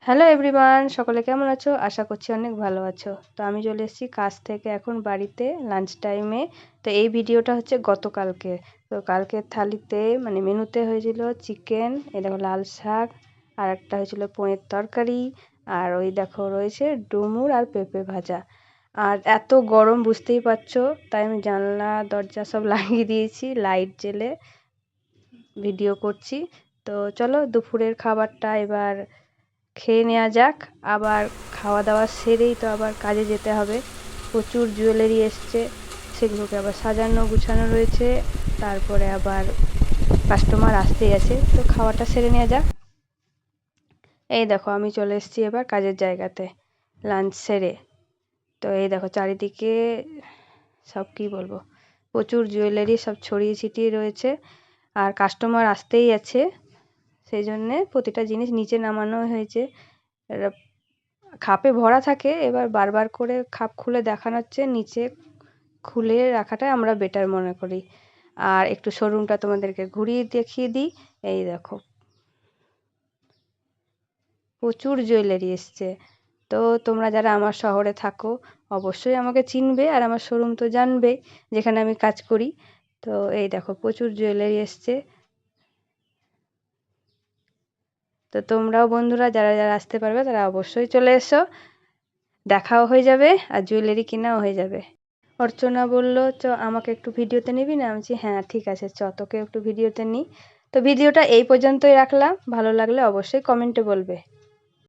Hello everyone, সকলে কেমন আছো? আশা করছি অনেক ভালো আছো। তো আমি চলে এসেছি কাজ থেকে এখন বাড়িতে লাঞ্চ টাইমে। তো এই ভিডিওটা হচ্ছে গতকালকে। তো কালকের থালিতে মানে মেনুতে হয়েছিল চিকেন, এই দেখো লাল শাক, আর একটা হয়েছিল পনির তরকারি, আর ওই দেখো রয়েছে ডুমুর আর পেঁপে ভাজা। আর এত গরম বুঝতেই পারছো, তাই আমি জানলা দরজা সব লাগিয়ে দিয়েছি লাইট জ্বেলে ভিডিও করছি। তো চলো দুপুরের খাবারটা এবার খেয়ে নেওয়া যাক। আবার খাওয়া দাওয়া সেরেই তো আবার কাজে যেতে হবে। প্রচুর জুয়েলারি এসছে, সেগুলোকে আবার সাজানো গুছানো রয়েছে। তারপরে আবার কাস্টমার আসতেই আছে, তো খাওয়াটা সেরে নেওয়া যাক। এই দেখো আমি চলে এসেছি এবার কাজের জায়গাতে লাঞ্চ সেরে। তো এই দেখো চারিদিকে সব কি বলবো, প্রচুর জুয়েলারি সব ছড়িয়ে ছিটিয়ে রয়েছে, আর কাস্টমার আসতেই আছে, সেই জন্যে প্রতিটা জিনিস নিচে নামানো হয়েছে। খাপে ভরা থাকে, এবার বারবার করে খাপ খুলে দেখানো হচ্ছে, নিচে খুলে রাখাটাই আমরা বেটার মনে করি। আর একটু শোরুমটা তোমাদেরকে ঘুরিয়ে দেখিয়ে দিই। এই দেখো প্রচুর জুয়েলারি এসছে। তো তোমরা যারা আমার শহরে থাকো অবশ্যই আমাকে চিনবে, আর আমার শোরুম তো জানবে যেখানে আমি কাজ করি। তো এই দেখো প্রচুর জুয়েলারি এসছে। তো তোমরাও বন্ধুরা যারা যারা আসতে পারবে তারা অবশ্যই চলে এসো, দেখাও হয়ে যাবে আর জুয়েলারি কেনাও হয়ে যাবে। অর্চনা বলল, চ আমাকে একটু ভিডিওতে নিবি না? আমি বলছি হ্যাঁ ঠিক আছে, চ তোকে একটু ভিডিওতে নিই। তো ভিডিওটা এই পর্যন্তই রাখলাম, ভালো লাগলে অবশ্যই কমেন্টে বলবে।